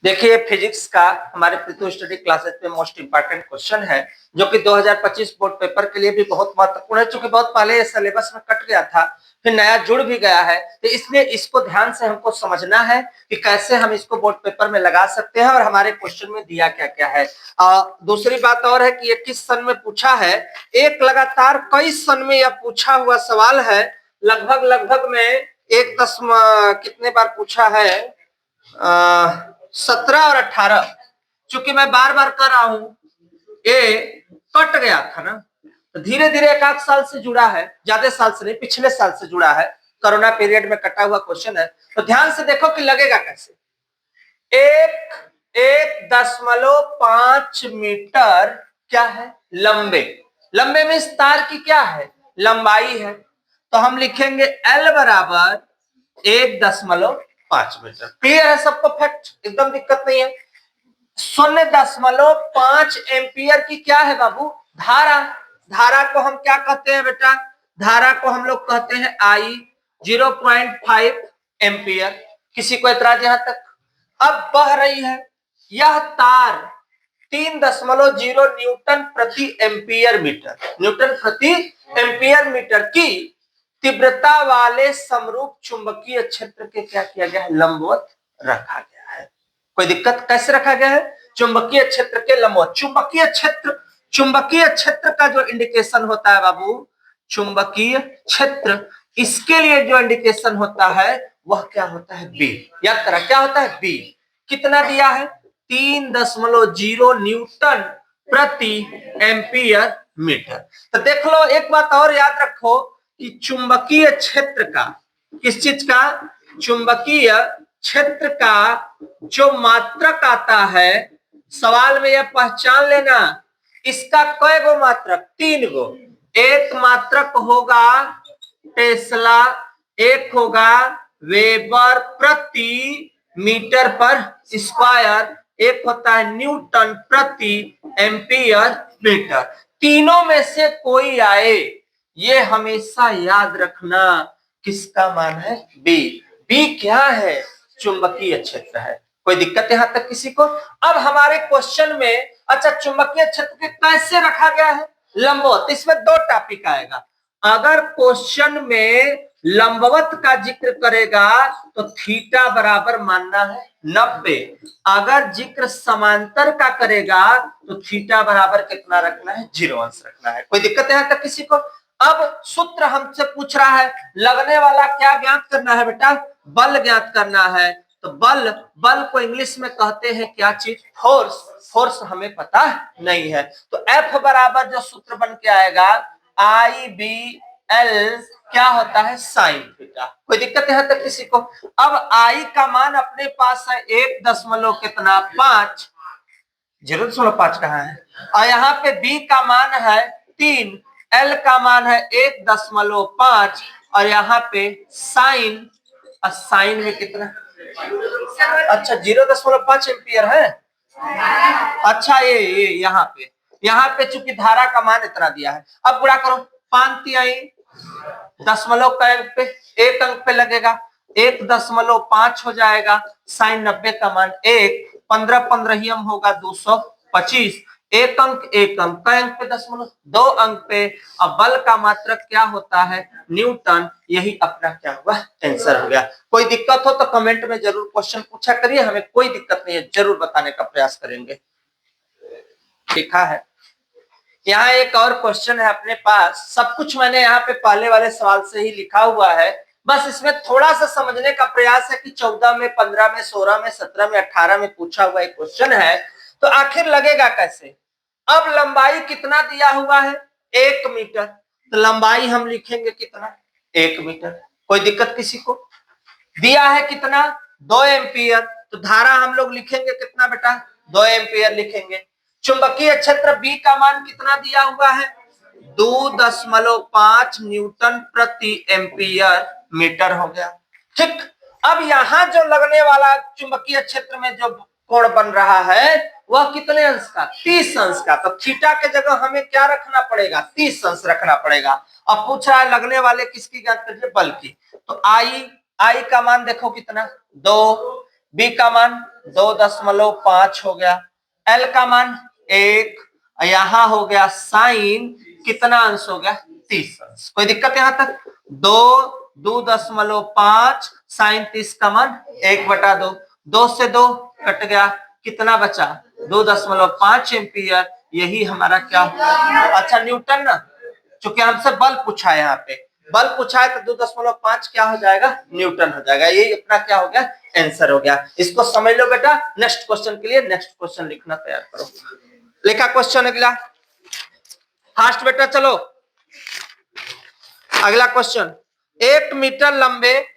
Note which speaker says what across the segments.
Speaker 1: देखिए फिजिक्स का हमारे पृथ्वी स्टडी क्लासेस में मोस्ट इंपॉर्टेंट क्वेश्चन है, जो कि 2025 बोर्ड पेपर के लिए भी बहुत महत्वपूर्ण है, क्योंकि बहुत पहले सिलेबस में कट गया था, फिर नया जुड़ भी गया है। तो इसलिए इसको ध्यान से हमको समझना है कि कैसे हम इसको बोर्ड पेपर में लगा सकते हैं और हमारे क्वेश्चन में दिया क्या क्या है। दूसरी बात और है कि ये किस सन में पूछा है। एक लगातार कई सन में यह पूछा हुआ सवाल है। लगभग में एक कितने बार पूछा है, 17 और 18। चूंकि मैं बार बार कर रहा हूं, ये कट गया था ना, तो धीरे धीरे एक आध साल से जुड़ा है, ज्यादा साल से नहीं, पिछले साल से जुड़ा है। कोरोना पीरियड में कटा हुआ क्वेश्चन है, तो ध्यान से देखो कि लगेगा कैसे। 1.5 मीटर क्या है, लंबे। लंबे में इस तार की क्या है, लंबाई है। तो हम लिखेंगे L बराबर 1.5 मीटर। क्लियर है सबको, फैक्ट एकदम दिक्कत नहीं है। 0.5 एम्पियर की क्या है बाबू, धारा। धारा को हम क्या कहते हैं बेटा, धारा को हम लोग कहते हैं I। 0.5 एम्पियर। किसी को एतराज यहां तक? अब बह रही है यह तार 3.0 न्यूटन प्रति एम्पियर मीटर, न्यूटन प्रति एम्पियर मीटर की तीव्रता वाले समरूप चुंबकीय क्षेत्र के क्या किया गया है, लंबवत रखा गया है। कोई दिक्कत? कैसे रखा गया है, चुंबकीय क्षेत्र के लंबवत। चुंबकीय क्षेत्र, चुंबकीय क्षेत्र का जो इंडिकेशन होता है बाबू, चुंबकीय क्षेत्र, इसके लिए जो इंडिकेशन होता है वह क्या होता है, बी। याद करा क्या होता है, बी। कितना दिया है, 3.0 न्यूटन प्रति एम्पियर मीटर। तो देख लो, एक बात और याद रखो कि चुंबकीय क्षेत्र का, किस चीज का, चुंबकीय क्षेत्र का जो मात्रक आता है, सवाल में यह पहचान लेना, इसका कई गो मात्रक, 3 गो। एक मात्रक होगा टेस्ला, एक होगा वेबर प्रति मीटर पर स्क्वायर, एक होता है न्यूटन प्रति एम्पियर मीटर। तीनों में से कोई आए, ये हमेशा याद रखना, किसका मान है, बी। बी क्या है, चुंबकीय क्षेत्र है। कोई दिक्कत यहां तक किसी को? अब हमारे क्वेश्चन में, अच्छा चुंबकीय क्षेत्र के कैसे रखा गया है, लंबवत। इसमें 2 टॉपिक आएगा। अगर क्वेश्चन में लंबवत का जिक्र करेगा तो थीटा बराबर मानना है 90। अगर जिक्र समांतर का करेगा तो थीटा बराबर कितना रखना है, 0 अंश रखना है। कोई दिक्कत यहां तक किसी को? अब सूत्र हमसे पूछ रहा है, लगने वाला क्या ज्ञात करना है बेटा, बल ज्ञात करना है। तो बल, बल को इंग्लिश में कहते हैं क्या चीज, फोर्स। फोर्स हमें पता नहीं है, तो F बराबर जो सूत्र बन के आएगा, IBL क्या होता है, साइन थीटा। कोई दिक्कत यहां तक किसी को? अब I का मान अपने पास है 1.5, 0.5 कहाँ है, और यहाँ पे B का मान है 3, L का मान है 1.5, और यहाँ पे साइन, साइन में कितना, अच्छा 0.5 एम्पियर है। अच्छा ये यहाँ पे चूंकि धारा का मान इतना दिया है, अब गुणा करो, 5 दशमलव का अंक पे, एक अंक पे लगेगा, 1.5 हो जाएगा, साइन 90 का मान 1, 15 15 होगा 225, एक अंक कई अंक पे, दशमलव 2 अंक पे। अब बल का मात्रक क्या होता है, न्यूटन। यही अपना क्या हुआ, आंसर हो गया। कोई दिक्कत हो तो कमेंट में जरूर क्वेश्चन पूछा करिए, हमें कोई दिक्कत नहीं है, जरूर बताने का प्रयास करेंगे। लिखा है यहाँ एक और क्वेश्चन है अपने पास, सब कुछ मैंने यहाँ पे पहले वाले सवाल से ही लिखा हुआ है, बस इसमें थोड़ा सा समझने का प्रयास है कि 14 में, 15 में, 16 में, 17 में, 18 में पूछा हुआ एक क्वेश्चन है, तो आखिर लगेगा कैसे। अब लंबाई कितना दिया हुआ है, 1 मीटर, तो लंबाई हम लिखेंगे कितना, 1 मीटर। कोई दिक्कत किसी को? दिया है कितना, 2 एम्पियर, तो धारा हम लोग लिखेंगे कितना बेटा, 2 एम्पियर लिखेंगे। चुंबकीय क्षेत्र बी का मान कितना दिया हुआ है, 2.5 न्यूटन प्रति एम्पियर मीटर हो गया। ठीक, अब यहां जो लगने वाला चुंबकीय क्षेत्र में जो कोण बन रहा है वह कितने अंश का, 30 अंश का। तो थीटा के जगह हमें क्या रखना पड़ेगा, 30 अंश रखना पड़ेगा। अब पूछ रहा है लगने वाले किसकी ज्ञात करिए, बल की। तो आई का मान देखो कितना, 2, बी का मान 2.5 हो गया, एल का मान 1, यहां हो गया साइन कितना अंश हो गया 30 अंश। कोई दिक्कत यहां तक? 2.5 साइन 30 का मान 1/2, 2 से 2 कट गया, कितना बचा 2.5 एम्पियर। यही हमारा क्या होगा? अच्छा न्यूटन ना, चूंकि हमसे बल पूछा है, यहाँ पे बल पूछा है तो 2.5 क्या हो जाएगा? न्यूटन हो जाएगा। यही अपना क्या हो गया? आंसर हो गया। इसको समझ लो बेटा। नेक्स्ट क्वेश्चन के लिए नेक्स्ट क्वेश्चन लिखना तैयार करो। लिखा क्वेश्चन अगला, फास्ट बेटा चलो। अगला क्वेश्चन, 1 मीटर लंबे,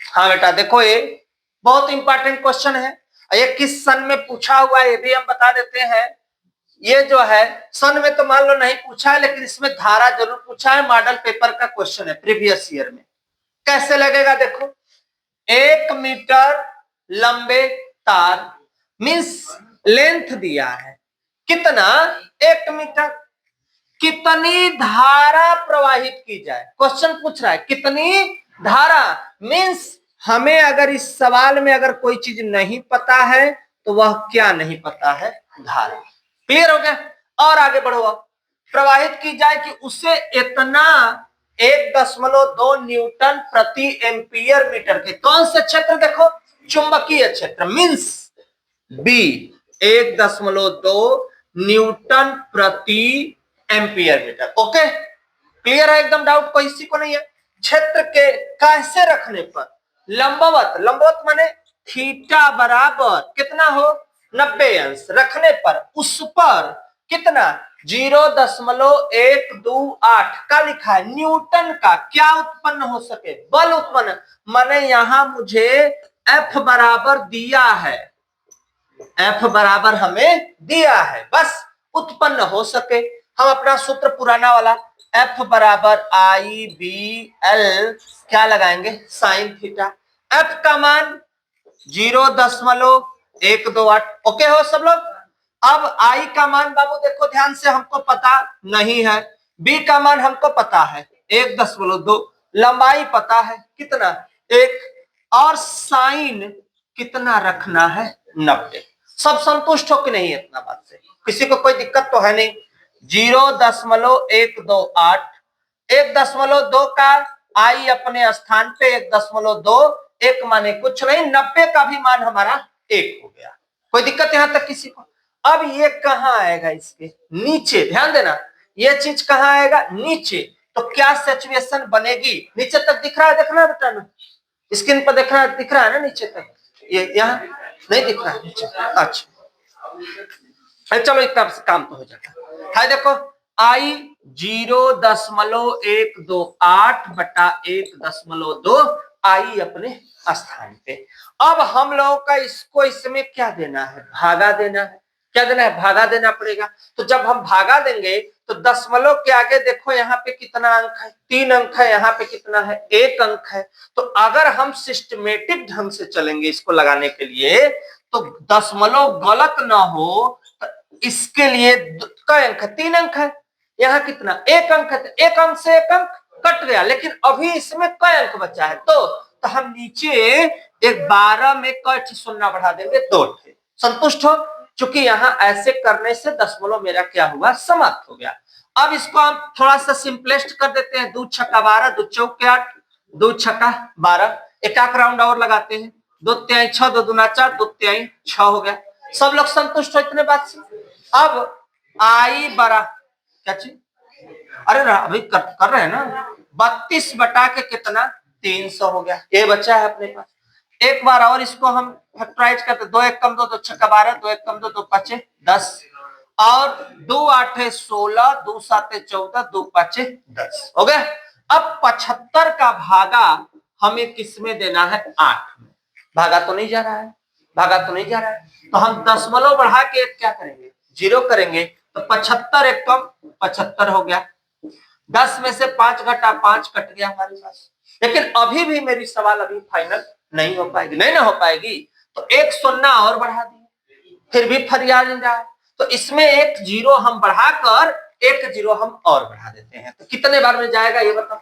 Speaker 1: हाँ बेटा देखो ये बहुत इंपॉर्टेंट क्वेश्चन है। ये किस सन में पूछा हुआ है ये भी हम बता देते हैं। ये जो है सन में तो मान लो नहीं पूछा है, लेकिन इसमें धारा जरूर पूछा है। मॉडल पेपर का क्वेश्चन है प्रीवियस ईयर में। कैसे लगेगा देखो, 1 मीटर लंबे तार मीन्स लेंथ दिया है कितना? 1 मीटर। कितनी धारा प्रवाहित की जाए, क्वेश्चन पूछ रहा है कितनी धारा। मीन्स हमें अगर इस सवाल में अगर कोई चीज नहीं पता है तो वह क्या नहीं पता है? धारा। क्लियर हो गया? और आगे बढ़ो। अब प्रवाहित की जाए कि उसे इतना 1.2 न्यूटन प्रति एम्पियर मीटर के कौन से क्षेत्र? देखो चुंबकीय क्षेत्र मीन्स बी 1.2 न्यूटन प्रति एम्पियर मीटर। ओके क्लियर है एकदम? डाउट कोई किसी को नहीं है? क्षेत्र के कैसे रखने पर? लंबवत, लंबवत माने थीटा बराबर कितना हो 90 अंश रखने पर उस पर कितना 0.128 का लिखा है न्यूटन का क्या उत्पन्न हो सके? बल उत्पन्न। माने यहां मुझे एफ बराबर दिया है, एफ बराबर हमें दिया है, बस उत्पन्न हो सके। हम अपना सूत्र पुराना वाला एफ बराबर आई बी एल क्या लगाएंगे? Sine theta. एफ का मान 0.128। ओके हो सब लोग? अब आई का मान बाबू देखो ध्यान से, हमको पता नहीं है। बी का मान हमको पता है 1.2, लंबाई पता है कितना 1, और साइन कितना रखना है 90। सब संतुष्ट हो कि नहीं? इतना बात से किसी को कोई दिक्कत तो है नहीं? 0.128, 1.2 का आई अपने स्थान पे 1.2, 1 माने कुछ नहीं, 90 का भी मान हमारा 1 हो गया। कोई दिक्कत यहां तक किसी को? अब ये कहां आएगा? इसके नीचे ध्यान देना, ये चीज कहां आएगा? नीचे। तो क्या सिचुएशन बनेगी? नीचे तक दिख रहा है? देखना बेटा ना, स्क्रीन पर देखना दिख रहा है ना नीचे तक? ये यहाँ नहीं दिख रहा है नीचे? अच्छा चलो इतना काम तो हो जाता है। देखो आई 0.128 बटा 1.2 आई अपने स्थान पे। अब हम लोगों का इसको इसमें क्या देना है? भागा देना है। क्या देना है? भागा देना पड़ेगा। तो जब हम भागा देंगे तो दशमलव के आगे देखो यहाँ पे कितना अंक है? 3 अंक है। यहाँ पे कितना है? 1 अंक है। तो अगर हम सिस्टमेटिक ढंग से चलेंगे इसको लगाने के लिए तो दशमलव गलत ना हो, इसके लिए कई अंक है? 3 अंक है। यहाँ कितना? 1 अंक है। 1 अंक से 1 अंक कट गया, लेकिन अभी इसमें कई अंक बचा है? तो हम नीचे एक 12 में कई शून्य बढ़ा देंगे 2 थे। संतुष्ट हो? चूंकि यहाँ ऐसे करने से दशमलव मेरा क्या हुआ? समाप्त हो गया। अब इसको हम थोड़ा सा सिंपलेस्ट कर देते हैं। 2 छक्का 12, 2 चौके 8, 2 छक्का 12, एक राउंड और लगाते हैं। 2 तिहाई 6, 2 दूना 4, 2 तिहाई 6 हो गया। सब लोग संतुष्ट हो इतने बात से? अब आई बड़ा क्या चीज? अरे अभी कर रहे हैं ना, 32 बटा के कितना? 300 हो गया। ये बचा है अपने पास। एक बार और इसको हम फैक्टराइज करते, 2 1 कम 2, 2 छक्का 12, 2 1 कम 2, 2 5 10, और 2 8 16, 2 7 14, 2 5 10 हो गया। अब 75 का भागा हमें किसमें देना है? 8 में। भागा तो नहीं जा रहा है, भागा तो नहीं जा रहा है, तो हम दशमलव बढ़ा के एक क्या करेंगे? 0 करेंगे। तो 75 एक कम 75 हो गया। 10 में से 5 घटा 5 कट गया हमारे पास। लेकिन अभी भी मेरी सवाल अभी फाइनल नहीं हो पाएगी। नहीं ना हो पाएगी तो एक शून्य और बढ़ा दिए, फिर भी फरियाद नहीं रहा है। तो इसमें एक 0 हम बढ़ाकर एक 0 हम और बढ़ा देते हैं। तो कितने बार में जाएगा ये बताओ?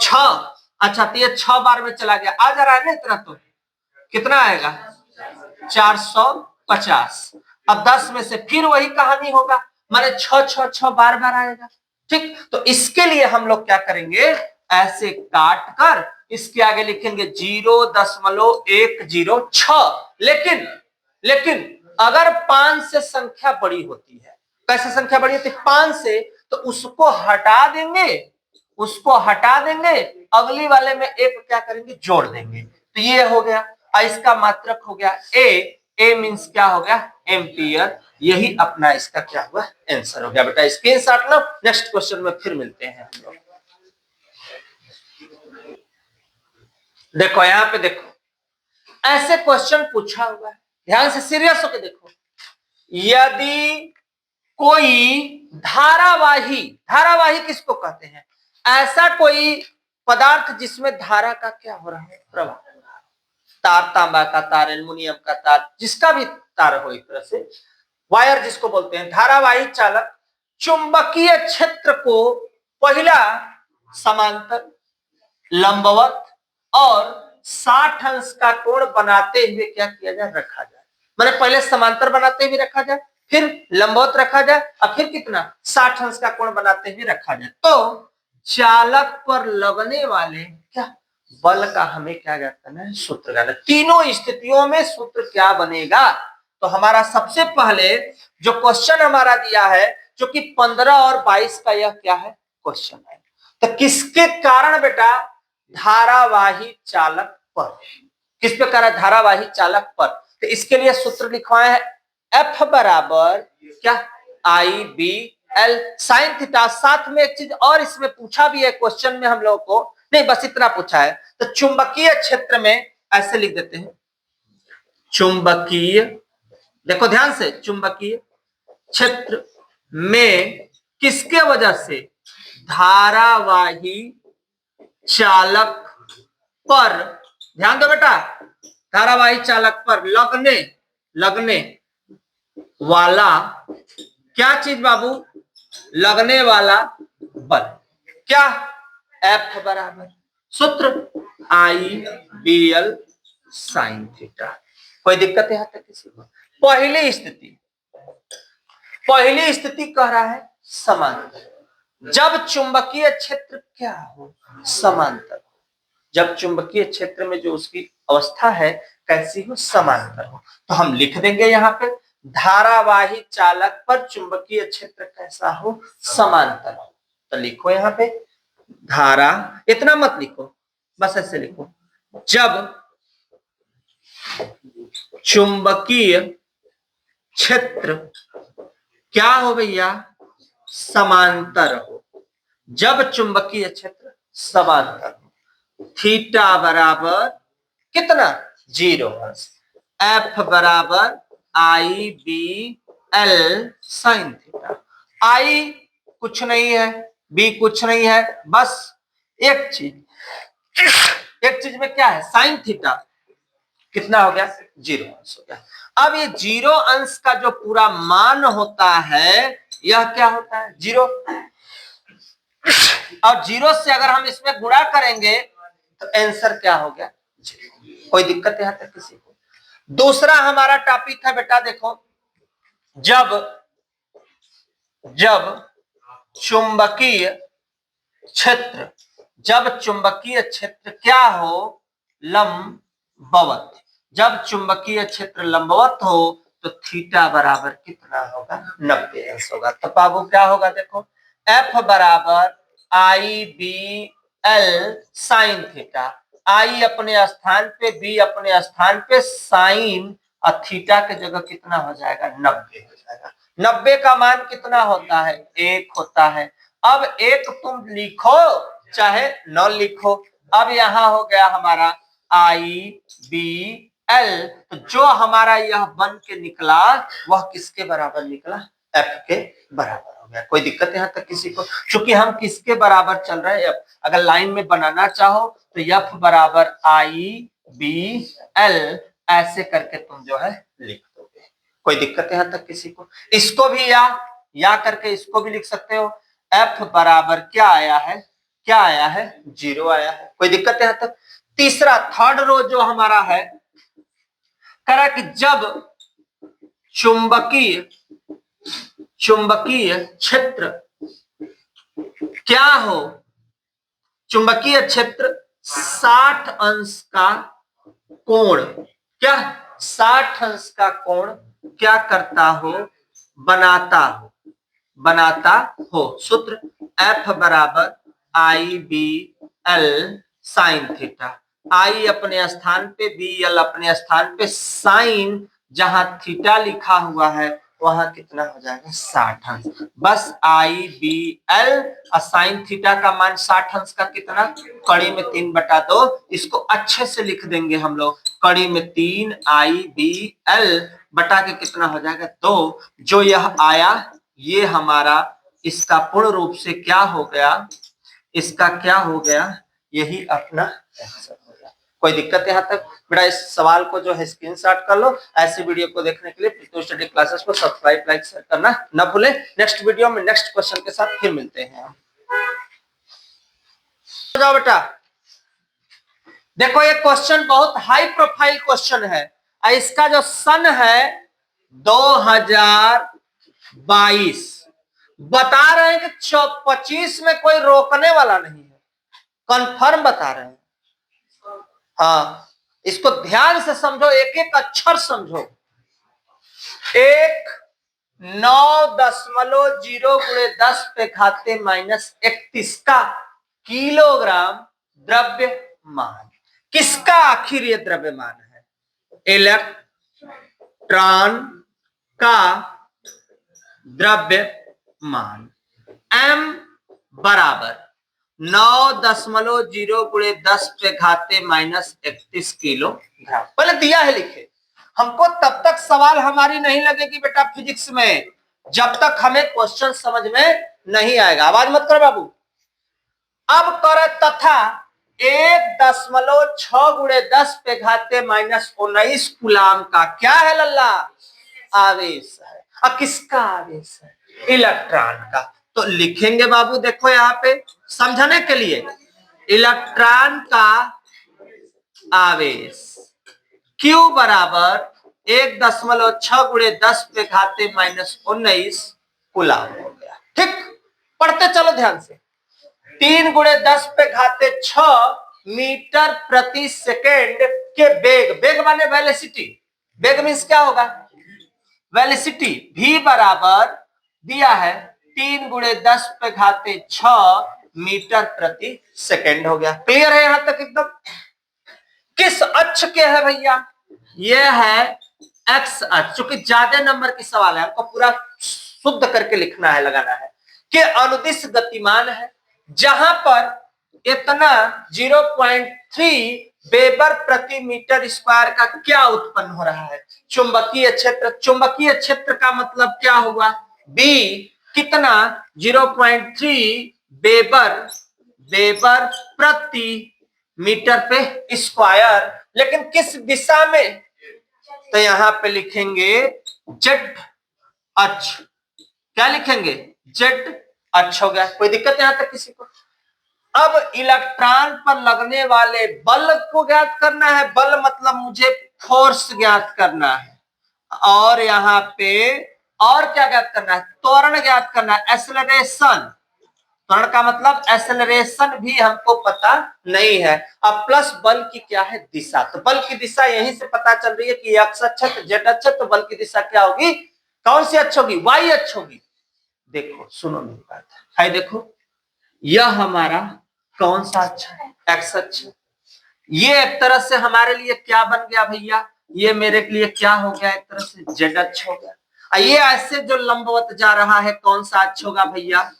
Speaker 1: 6। अच्छा तो ये 6 बार में चला गया, आ जा रहा है ना इतना, तो कितना आएगा 450। अब 10 में से फिर वही कहानी होगा, माने 6 बार बार आएगा। ठीक, तो इसके लिए हम लोग क्या करेंगे, ऐसे काट कर इसके आगे लिखेंगे 0.106। लेकिन अगर 5 से संख्या बड़ी होती है, कैसे संख्या बड़ी होती है 5 से, तो उसको हटा देंगे, अगली वाले में एक क्या करेंगे, जोड़ देंगे। तो ये हो गया, इसका मात्रक हो गया ए मीन्स क्या हो गया, एम्पियर। यही अपना इसका क्या हुआ, आंसर हो गया। बेटा स्क्रीनशॉट लो, नेक्स्ट क्वेश्चन में फिर मिलते हैं हम लोग। देखो यहां पे देखो, ऐसे क्वेश्चन पूछा हुआ है, ध्यान से सीरियस होकर देखो। यदि कोई धारावाही किसको कहते हैं, ऐसा कोई पदार्थ जिसमें धारा का क्या हो रहा है, प्रवाह। तार तांबा का तार, एल्युमिनियम का तार, जिसका भी तार हो, एक तरह से वायर जिसको बोलते हैं। धारावाही चालक चुंबकीय क्षेत्र को पहला समांतर, लंबवत और 60 अंश का कोण बनाते हुए क्या किया जाए, रखा जाए। मैंने पहले समांतर बनाते हुए रखा जाए, फिर लंबवत रखा जाए, और फिर कितना 60 अंश का कोण बनाते हुए रखा जाए। तो चालक पर लगने वाले क्या बल का हमें क्या करना है, सूत्र करना। तीनों स्थितियों में सूत्र क्या बनेगा, तो हमारा सबसे पहले जो क्वेश्चन हमारा दिया है, जो कि 15 और 22 का यह क्या है, क्वेश्चन है। तो किसके कारण बेटा, धारावाही चालक पर। किस प्रकार है, धारावाही चालक पर। तो इसके लिए सूत्र लिखवाए हैं, एफ बराबर क्या, आई बी एल साइन थीटा। साथ में एक चीज और इसमें पूछा भी है क्वेश्चन में हम लोगों को, नहीं बस इतना पूछा है। तो चुंबकीय क्षेत्र में ऐसे लिख देते हैं, चुंबकीय, देखो ध्यान से, चुंबकीय क्षेत्र में किसके वजह से, धारावाही चालक पर, ध्यान दो बेटा, धारावाही चालक पर लगने वाला क्या चीज बाबू, लगने वाला बल क्या, एफ बराबर सूत्र आई बी एल साइन थीटा। कोई दिक्कत यहां तक किसी को। पहली स्थिति कह रहा है समांतर, जब चुंबकीय क्षेत्र क्या हो, समांतर। जब चुंबकीय क्षेत्र में जो उसकी अवस्था है कैसी हो, समांतर हो। तो हम लिख देंगे यहाँ पे, धारावाही चालक पर चुंबकीय क्षेत्र कैसा हो, समांतर हो। तो लिखो यहाँ पे धारा, इतना मत लिखो, बस ऐसे लिखो, जब चुंबकीय क्षेत्र क्या हो भैया, समांतर हो। जब चुंबकीय क्षेत्र समांतर हो, थीटा बराबर कितना, 0 अंश, एफ बराबर आई बी एल साइन थीटा। आई कुछ नहीं है, बी कुछ नहीं है, बस एक चीज में क्या है, साइन थीटा कितना हो गया, 0 अंश हो गया। अब ये 0 अंश का जो पूरा मान होता है, यह क्या होता है, 0। और 0 से अगर हम इसमें गुणा करेंगे तो आंसर क्या हो गया, 0। कोई दिक्कत यहां तक किसी को। दूसरा हमारा टॉपिक है बेटा, देखो, जब चुंबकीय क्षेत्र क्या हो, लंबवत। जब चुंबकीय क्षेत्र लंबवत हो तो थीटा बराबर कितना होगा, 90 अंश होगा। तो बाबू क्या होगा, देखो, एफ बराबर आई बी एल साइन थीटा। आई अपने स्थान पे, बी अपने स्थान पे, साइन और थीटा के जगह कितना हो जाएगा, 90 हो जाएगा। 90 का मान कितना होता है, 1 होता है। अब 1 तुम लिखो चाहे न लिखो। अब यहां हो गया हमारा आई बी एल, तो जो हमारा यह बन के निकला वह किसके बराबर निकला, एफ के बराबर हो गया। कोई दिक्कत यहां तक किसी को। क्योंकि हम किसके बराबर चल रहे हैं, अगर लाइन में बनाना चाहो तो एफ बराबर आई बी एल ऐसे करके तुम जो है लिख दोगे। कोई दिक्कत यहां तक किसी को। इसको भी या करके इसको भी लिख सकते हो, एफ बराबर क्या आया है, क्या आया है, 0 आया है। कोई दिक्कत यहां तक। तीसरा थर्ड रो जो हमारा है, करा कि जब चुंबकीय क्षेत्र क्या हो, चुंबकीय क्षेत्र 60 अंश का कोण, क्या 60 अंश का कोण क्या करता हो, बनाता हो। सूत्र F बराबर आई बी एल साइन थीटा। आई अपने स्थान पे, बी एल अपने स्थान पे, साइन जहां थीटा लिखा हुआ है वहां कितना हो जाएगा, 60 अंश। बस आई बी एल और साइन थीटा का मान 60 अंश का कितना, कड़ी में 3/2। इसको अच्छे से लिख देंगे हम लोग, कड़ी में 3 आई बी एल बटा के कितना हो जाएगा, 2। जो यह आया ये हमारा इसका पूर्ण रूप से क्या हो गया, इसका क्या हो गया, यही अपना आंसर हो गया। कोई दिक्कत यहाँ तक। बेटा इस सवाल को जो है स्क्रीनशॉट कर लो। ऐसे वीडियो को देखने के लिए प्रीतम स्टडी क्लासेस को सब्सक्राइब, लाइक, शेयर करना न भूलें। नेक्स्ट वीडियो में नेक्स्ट क्वेश्चन के साथ फिर मिलते हैं। जाओ बेटा, देखो ये क्वेश्चन बहुत हाई प्रोफाइल क्वेश्चन है। इसका जो सन है 2022, बता रहे हैं कि 25 में कोई रोकने वाला नहीं है, कंफर्म बता रहे हैं। हाँ, इसको ध्यान से समझो, एक एक अक्षर समझो। 9.0 × 10 पे घाते -31 का किलोग्राम द्रव्यमान। किसका आखिर ये द्रव्यमान है, इलेक्ट्रॉन का द्रव्यमान। m बराबर 9.0 × 10 पे घाते -31 किलोग्राम। पहले दिया है लिखे, हमको तब तक सवाल हमारी नहीं लगेगी बेटा फिजिक्स में जब तक हमें क्वेश्चन समझ में नहीं आएगा। आवाज मत करो बाबू। अब कर तथा 1.6 × 10 पे घाते -19 कूलाम का क्या है लल्ला, आवेश है। अब किसका आवेश है, इलेक्ट्रॉन का। तो लिखेंगे बाबू, देखो यहाँ पे समझने के लिए, इलेक्ट्रॉन का आवेश Q बराबर 1.6 × 10 पे घाते -19 कूलाम हो गया। ठीक, पढ़ते चलो ध्यान से। 3 × 10 पे घाते 6 मीटर प्रति सेकेंड के वेग माने वेलोसिटी, वेग मीन्स क्या होगा, वेलोसिटी। v बराबर दिया है 3 × 10 पे घाते 6 मीटर प्रति सेकेंड हो गया। क्लियर है यहां तक एकदम। किस अक्ष के है भैया, ये है एक्स अक्ष। चूंकि ज्यादा नंबर की सवाल है, हमको पूरा शुद्ध करके लिखना है, लगाना है कि अनुदिश गतिमान है, जहां पर इतना 0.3 वेबर प्रति मीटर स्क्वायर का क्या उत्पन्न हो रहा है, चुंबकीय क्षेत्र। चुंबकीय क्षेत्र का मतलब क्या हुआ, B कितना 0.3 वेबर प्रति मीटर पे स्क्वायर। लेकिन किस दिशा में, तो यहां पे लिखेंगे जेड अक्ष। क्या लिखेंगे, जेड अक्ष हो गया। कोई दिक्कत यहां तक किसी को। अब इलेक्ट्रॉन पर लगने वाले बल को ज्ञात करना है। बल मतलब मुझे फोर्स ज्ञात करना है, और यहाँ पे और क्या ज्ञात करना है, त्वरण ज्ञात करना है, एक्सेलरेशन। त्वरण का मतलब एक्सेलरेशन भी हमको पता नहीं है। अब प्लस बल की क्या है, दिशा। तो बल की दिशा यहीं से पता चल रही है कि एक्स अक्ष, जेड अक्ष, तो बल की दिशा क्या होगी, कौन सी अक्ष होगी, वाई अक्ष होगी। देखो सुनो मेरी बात है, देखो यह हमारा कौन सा अक्ष है, एक्स अक्ष। ये एक तरह से हमारे लिए क्या बन गया भैया, ये मेरे लिए क्या हो गया, एक तरह से जेड अक्ष हो गया। ये ऐसे जो लंबवत जा रहा है कौन सा अक्ष होगा भैया,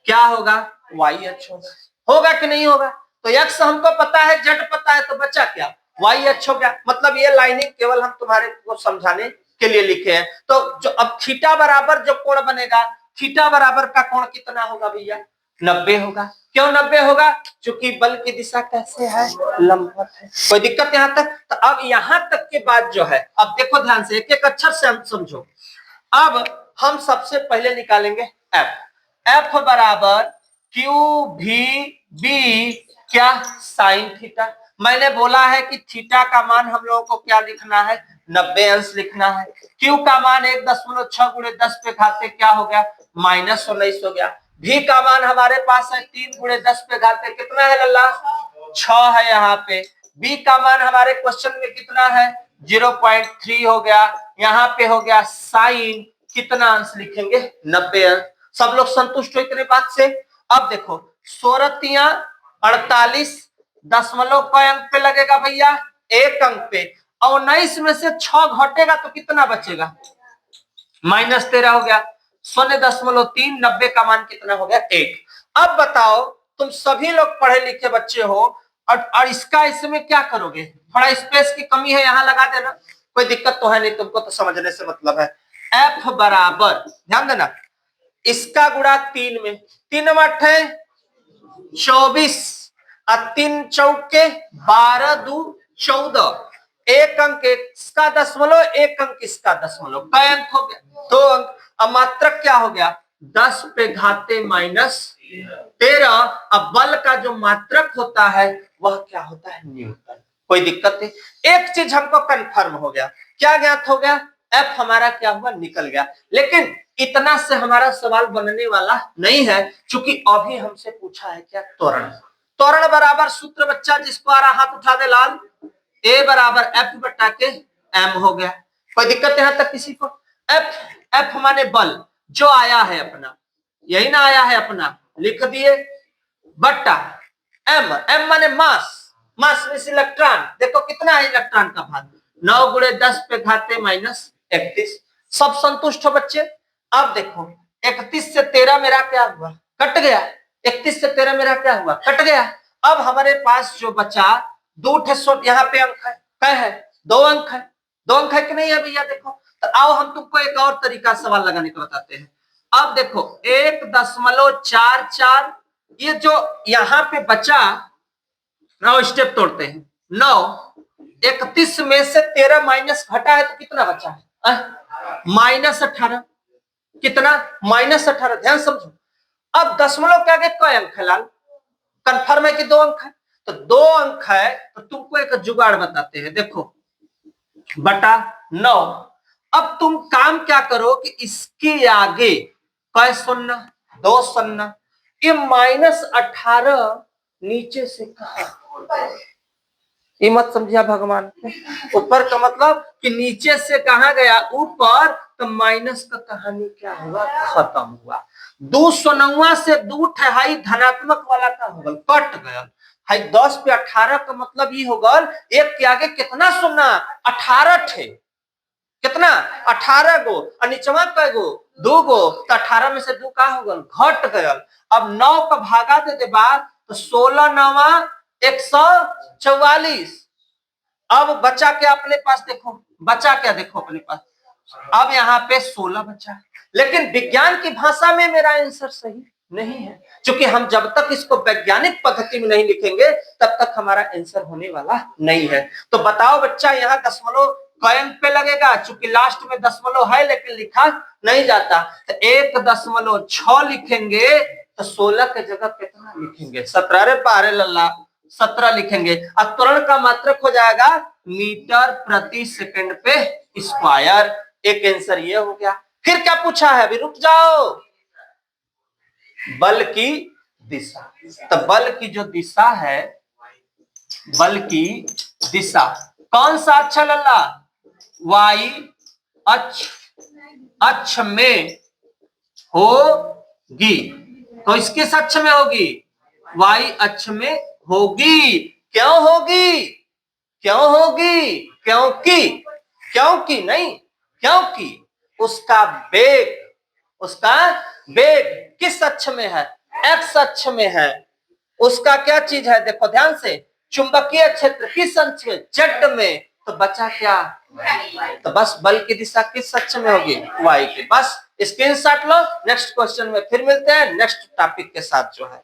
Speaker 1: क्या होगा, वाई अक्ष होगा। होगा कि नहीं होगा। तो एक्स हमको पता है, जेड पता है, तो बचा क्या, वाई अक्ष हो गया। मतलब ये लाइनिंग केवल हम तुम्हारे को समझाने के लिए लिखे हैं। तो जो अब थीटा बराबर जो कोण बनेगा, थीटा बराबर का कोण कितना होगा भैया, 90 होगा। क्यों 90 होगा, क्योंकि बल की दिशा कैसे है, लंबवत है। कोई दिक्कत यहां तक। तो अब यहां तक के बाद जो है, अब देखो ध्यान से, एक एक अक्षर से हम समझो। अब हम सबसे पहले निकालेंगे एफ। एफ बराबर क्यू भी बी क्या साइन थीटा। मैंने बोला है कि थीटा का मान हम लोगों को क्या लिखना है 90 अंश लिखना है। क्यू का मान 1.6 गुणे 10 पे घाते क्या हो गया -19 हो गया। भी का मान हमारे पास है 3 गुणे 10 पे घाते कितना है लल्ला 6 है यहाँ पे। बी का मान हमारे क्वेश्चन में कितना है 0.3 हो गया। यहाँ पे हो गया साइन कितना अंश लिखेंगे 90 अंश। सब लोग संतुष्ट हो इतने बात से। अब देखो 16 48 दशमलव कई अंक पे लगेगा भैया 1 अंक पे। और 19 में से 6 घटेगा तो कितना बचेगा -13 हो गया। 0.3 90 का मान कितना हो गया 1। अब बताओ तुम सभी लोग पढ़े लिखे बच्चे हो और इसका इसमें क्या करोगे। थोड़ा स्पेस की कमी है यहाँ लगा देना कोई दिक्कत तो है नहीं तुमको तो समझने से मतलब है। F बराबर ध्यान देना इसका गुणा 3 में 3 अठे 24 और 3 चौके 12 दू 14 1 अंक इसका दशमलव 1 अंक इसका दशमलव कई अंक हो गया 2 अंक। अब मात्रक क्या हो गया 10 पे घाते -13। अब बल का जो मात्रक होता है वह क्या होता है न्यूटन। कोई दिक्कत नहीं। एक चीज हमको कंफर्म हो गया क्या ज्ञात हो गया एफ हमारा क्या हुआ निकल गया। लेकिन इतना से हमारा सवाल बनने वाला नहीं है क्योंकि अभी हमसे पूछा है क्या त्वरण। त्वरण बराबर सूत्र बच्चा जिसको आ रहा हाथ उठा दे लाल ए बराबर एफ बटा के एम हो गया। कोई दिक्कत यहां तक किसी को। एफ माने बल जो आया है अपना यही ना आया है अपना लिख दिए बटा एम माने मास मास में इलेक्ट्रॉन देखो कितना है इलेक्ट्रॉन का भाग 9 गुणे 10 पे घाते -31। सब संतुष्ट हो बच्चे। अब देखो 31 से 13 मेरा क्या हुआ कट गया 31 से 13 मेरा क्या हुआ कट गया। अब हमारे पास जो बचा 2 यहाँ पे अंक है क्या है 2 अंक है 2 अंक है कि नहीं है भैया। देखो तो आओ हम तुमको एक और तरीका सवाल लगाने को बताते हैं। अब देखो 1.44 ये जो यहाँ पे बचा 9 स्टेप तोड़ते हैं 9 31 में से 13 माइनस घटा है तो कितना बचा है -18 कितना -18। ध्यान समझो अब दशमलव के आगे कई अंक है लाल कंफर्म है कि 2 अंक है तो 2 अंक है तो तुमको एक जुगाड़ बताते हैं देखो बटा 9। अब तुम काम क्या करो कि इसके आगे कई शून्य 2 शून्य ये -18 नीचे से कहा ये मत समझिया भगवान ऊपर का मतलब कि नीचे से कहा गया ऊपर तो माइनस का कहानी क्या हुआ खत्म हुआ। 209 से 2 ठहाई धनात्मक वाला का होगा कट गया है 10 पे 18 का मतलब ये होगा एक के आगे कितना शून्य 18 थे कितना 18 गो और नीचवा कै गो 2 गो तो 18 में से 2 का होगा घट गया। अब 9 का भागा दे दे बाद तो 16 9 144। अब बचा क्या अपने पास देखो बचा क्या देखो अपने पास अब यहाँ पे 16 बचा। लेकिन विज्ञान की भाषा में मेरा आंसर सही नहीं है क्योंकि हम जब तक इसको वैज्ञानिक पद्धति में नहीं लिखेंगे तब तक हमारा आंसर होने वाला नहीं है। तो बताओ बच्चा यहाँ दशमलव कई अंक पे लगेगा चूंकि लास्ट में दशमलव है लेकिन लिखा नहीं जाता तो 1.6 लिखेंगे तो 16 के जगह कितना लिखेंगे 17 रे पारे लल्ला 17 लिखेंगे। और त्वरण का मात्रक हो जाएगा मीटर प्रति सेकंड पे स्क्वायर। एक आंसर ये हो गया। फिर क्या पूछा है अभी रुक जाओ बल की दिशा। तो बल की जो दिशा है बल की दिशा कौन सा अच्छा लल्ला वाई अक्ष में होगी तो इसके अक्ष में होगी वाई अक्ष में होगी। क्यों होगी क्यों होगी क्योंकि नहीं क्योंकि उसका वेग किस अक्ष में है एक्स अक्ष में है। उसका क्या चीज है देखो ध्यान से चुंबकीय क्षेत्र किस अक्ष में जेड में तो बचा क्या तो बस बल की दिशा किस अक्ष में होगी वाई के। बस स्क्रीनशॉट लो नेक्स्ट क्वेश्चन में फिर मिलते हैं नेक्स्ट टॉपिक के साथ जो है।